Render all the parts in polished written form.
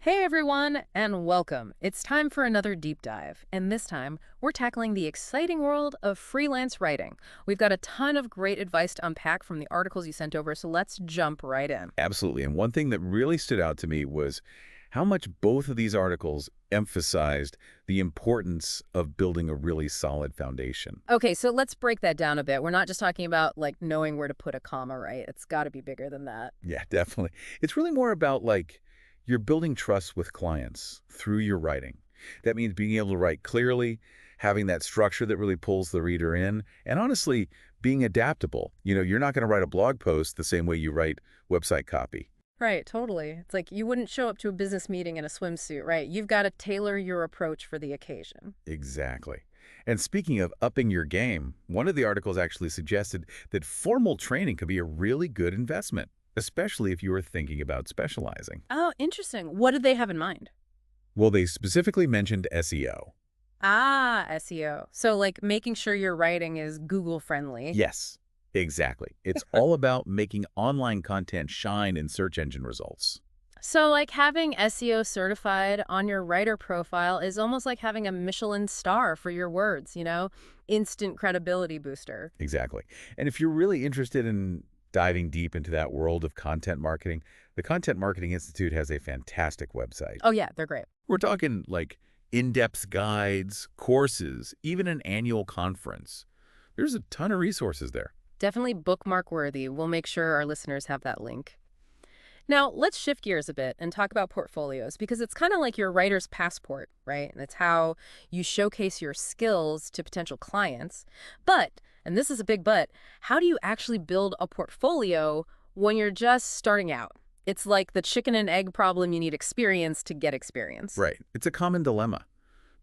Hey everyone, and welcome. It's time for another deep dive, and this time we're tackling the exciting world of freelance writing. We've got a ton of great advice to unpack from the articles you sent over, so let's jump right in. Absolutely. And one thing that really stood out to me was how much both of these articles emphasized the importance of building a really solid foundation. Okay, so let's break that down a bit. We're not just talking about like knowing where to put a comma, right? It's got to be bigger than that. Yeah, definitely. It's really more about you're building trust with clients through your writing. That means being able to write clearly, having that structure that really pulls the reader in, and honestly, being adaptable. You're not going to write a blog post the same way you write website copy. Right, totally. It's like you wouldn't show up to a business meeting in a swimsuit, right? You've got to tailor your approach for the occasion. Exactly. And speaking of upping your game, one of the articles actually suggested that formal training could be a really good investment, especially if you were thinking about specializing. Oh, interesting. What did they have in mind? Well, they specifically mentioned SEO. Ah, SEO. So like making sure your writing is Google friendly. Yes, exactly. It's all about making online content shine in search engine results. So like having SEO certified on your writer profile is almost like having a Michelin star for your words, instant credibility booster. Exactly. And if you're really interested in diving deep into that world of content marketing, the Content Marketing Institute has a fantastic website. Oh yeah, they're great. We're talking in-depth guides, courses, even an annual conference. There's a ton of resources there. Definitely bookmark worthy. We'll make sure our listeners have that link. Now, let's shift gears a bit and talk about portfolios because it's kind of like your writer's passport, right? And it's how you showcase your skills to potential clients. But, and this is a big but, how do you actually build a portfolio when you're just starting out? It's like the chicken and egg problem. You need experience to get experience. Right. It's a common dilemma.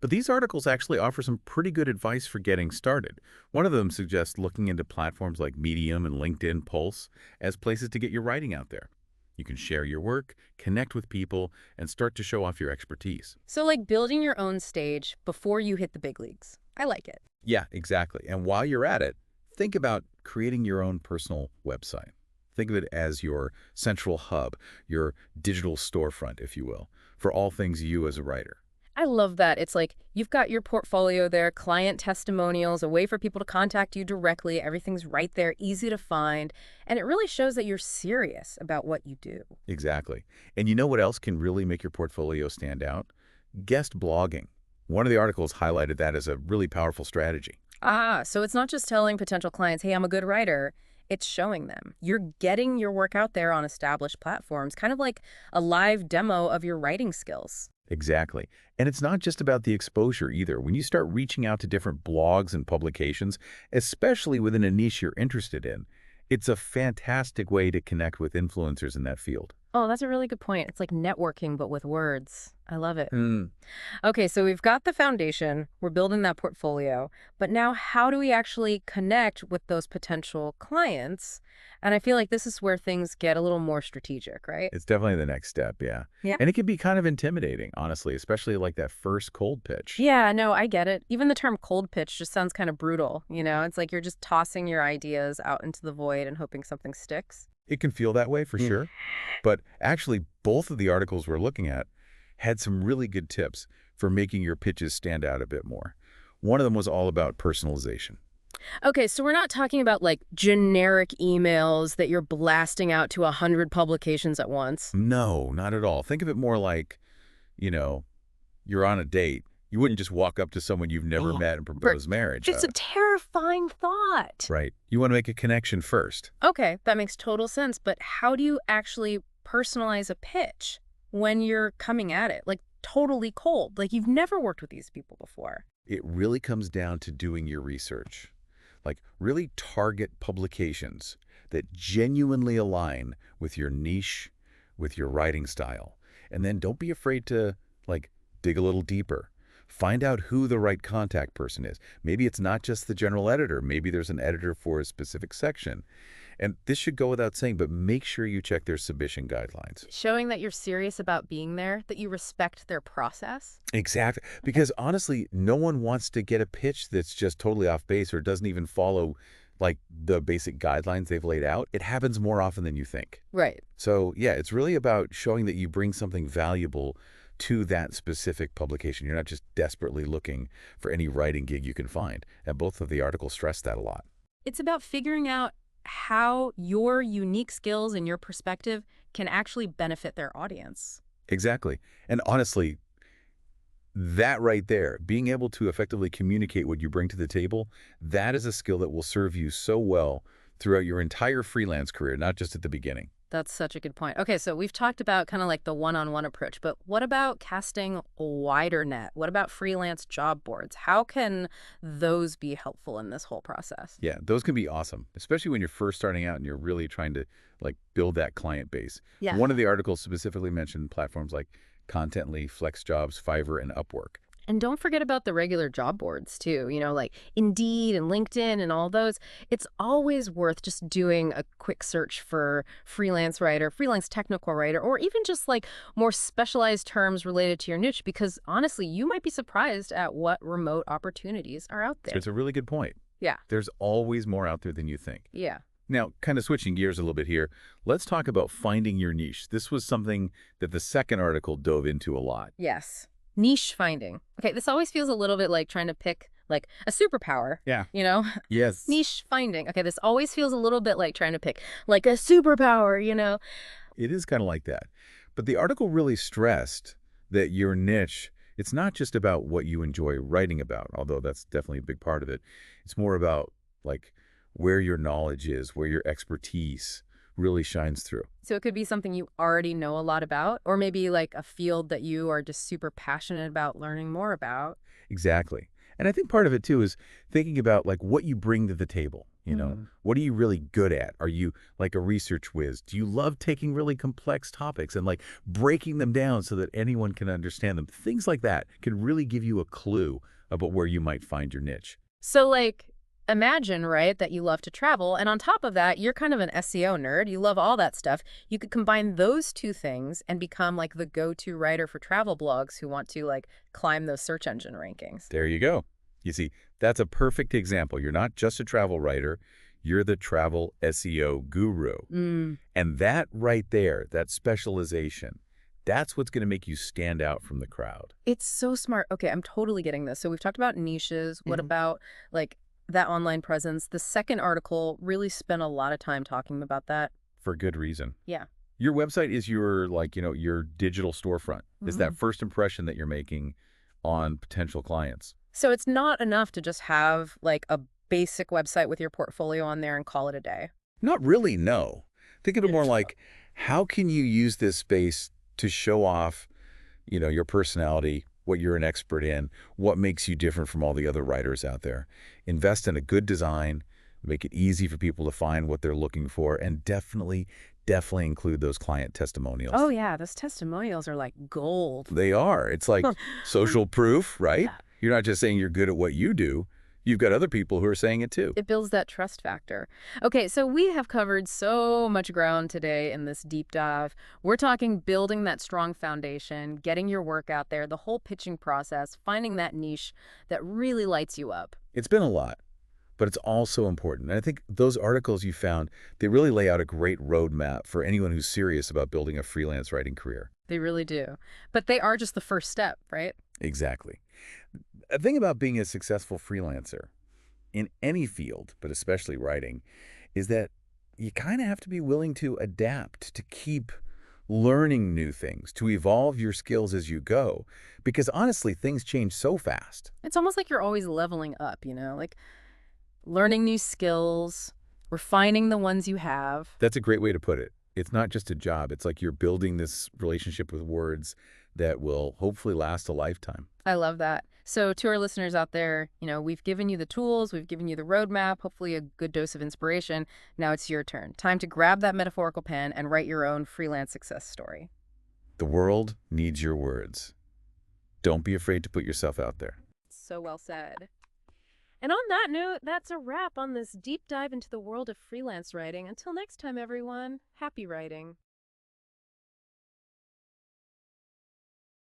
But these articles actually offer some pretty good advice for getting started. One of them suggests looking into platforms like Medium and LinkedIn Pulse as places to get your writing out there. You can share your work, connect with people, and start to show off your expertise. So like building your own stage before you hit the big leagues. I like it. Yeah, exactly. And while you're at it, think about creating your own personal website. Think of it as your central hub, your digital storefront, if you will, for all things you as a writer. I love that. It's like you've got your portfolio there, client testimonials, a way for people to contact you directly. Everything's right there, easy to find. And it really shows that you're serious about what you do. Exactly. And you know what else can really make your portfolio stand out? Guest blogging. One of the articles highlighted that as a really powerful strategy. Ah, so it's not just telling potential clients, hey, I'm a good writer. It's showing them. You're getting your work out there on established platforms, kind of like a live demo of your writing skills. Exactly. And it's not just about the exposure either. When you start reaching out to different blogs and publications, especially within a niche you're interested in, it's a fantastic way to connect with influencers in that field. Oh, that's a really good point. It's like networking, but with words. I love it. Hmm. Okay, so we've got the foundation, we're building that portfolio, but now how do we actually connect with those potential clients? And I feel like this is where things get a little more strategic, right? It's definitely the next step, yeah. Yeah. And it can be kind of intimidating, honestly, especially like that first cold pitch. Yeah, no, I get it. Even the term cold pitch just sounds kind of brutal, It's like you're just tossing your ideas out into the void and hoping something sticks. It can feel that way for sure. But actually, both of the articles we're looking at had some really good tips for making your pitches stand out a bit more. One of them was all about personalization. Okay, so we're not talking about like generic emails that you're blasting out to 100 publications at once. No, not at all. Think of it more like, you know, you're on a date. You wouldn't just walk up to someone you've never Oh, met and propose marriage. it's a terrifying thought. Right. You want to make a connection first. Okay, that makes total sense, but how do you actually personalize a pitch when you're coming at it like totally cold? Like you've never worked with these people before. It really comes down to doing your research. Really target publications that genuinely align with your niche, with your writing style. And then don't be afraid to, dig a little deeper. Find out who the right contact person is. Maybe it's not just the general editor. Maybe there's an editor for a specific section. And this should go without saying, but make sure you check their submission guidelines. Showing that you're serious about being there, that you respect their process. Exactly. Because honestly, no one wants to get a pitch that's just totally off base or doesn't even follow like the basic guidelines they've laid out, it happens more often than you think. Right. So yeah, it's really about showing that you bring something valuable to that specific publication. You're not just desperately looking for any writing gig you can find. And both of the articles stress that a lot. It's about figuring out how your unique skills and your perspective can actually benefit their audience. Exactly. And honestly, that right there, being able to effectively communicate what you bring to the table, that is a skill that will serve you so well throughout your entire freelance career, not just at the beginning. That's such a good point. Okay, so we've talked about kind of like the one-on-one approach, but what about casting a wider net? What about freelance job boards? How can those be helpful in this whole process? Yeah, those can be awesome, especially when you're first starting out and you're really trying to like build that client base. Yeah. One of the articles specifically mentioned platforms like Contently, FlexJobs, Fiverr, and Upwork. And don't forget about the regular job boards too, like Indeed and LinkedIn and all those. It's always worth just doing a quick search for freelance writer, freelance technical writer, or even just like more specialized terms related to your niche, because honestly, you might be surprised at what remote opportunities are out So there. it's a really good point. Yeah. There's always more out there than you think. Yeah. Now, kind of switching gears a little bit here, let's talk about finding your niche. This was something that the second article dove into a lot. Yes. Niche finding. Okay, this always feels a little bit like trying to pick like a superpower, Yeah. you know? Yes. Niche finding. Okay, this always feels a little bit like trying to pick like a superpower. It is kind of like that. But the article really stressed that your niche, it's not just about what you enjoy writing about, although that's definitely a big part of it. It's more about like where your knowledge is, where your expertise really shines through. So it could be something you already know a lot about, or maybe like a field that you are just super passionate about learning more about. Exactly. And I think part of it too is thinking about like what you bring to the table. Hmm. What are you really good at? Are you like a research whiz? Do you love taking really complex topics and like breaking them down so that anyone can understand them? Things like that can really give you a clue about where you might find your niche. So like imagine, right, that you love to travel, and on top of that, you're kind of an SEO nerd. You love all that stuff. You could combine those two things and become like the go-to writer for travel blogs who want to like climb those search engine rankings. There you go. You see, that's a perfect example. You're not just a travel writer, you're the travel SEO guru. Mm. And that right there, that specialization, that's what's going to make you stand out from the crowd. It's so smart. Okay, I'm totally getting this. So we've talked about niches. What Mhm. about like that online presence? The second article really spent a lot of time talking about that. For good reason. Yeah. Your website is your, like, your digital storefront. It's that Mhm. first impression that you're making on potential clients. So it's not enough to just have like a basic website with your portfolio on there and call it a day. Not really, no. Think of it more It's like, how can you use this space to show off, your personality, what you're an expert in, what makes you different from all the other writers out there. Invest in a good design, make it easy for people to find what they're looking for, and definitely include those client testimonials. Oh yeah, those testimonials are like gold. They are. It's like social proof, right? Yeah. You're not just saying you're good at what you do. You've got other people who are saying it too. It builds that trust factor. Okay, so we have covered so much ground today in this deep dive. We're talking building that strong foundation, getting your work out there, the whole pitching process, finding that niche that really lights you up. It's been a lot, but it's also important. And I think those articles you found, they really lay out a great roadmap for anyone who's serious about building a freelance writing career. They really do. But they are just the first step, right? Exactly. A thing about being a successful freelancer in any field, but especially writing, is that you kind of have to be willing to adapt, to keep learning new things, to evolve your skills as you go. Because honestly, things change so fast. It's almost like you're always leveling up, like learning new skills, refining the ones you have. That's a great way to put it. It's not just a job. It's like you're building this relationship with words that will hopefully last a lifetime. I love that. So to our listeners out there, we've given you the tools, we've given you the roadmap, hopefully a good dose of inspiration. Now it's your turn. Time to grab that metaphorical pen and write your own freelance success story. The world needs your words. Don't be afraid to put yourself out there. So well said. And on that note, that's a wrap on this deep dive into the world of freelance writing. Until next time, everyone, happy writing.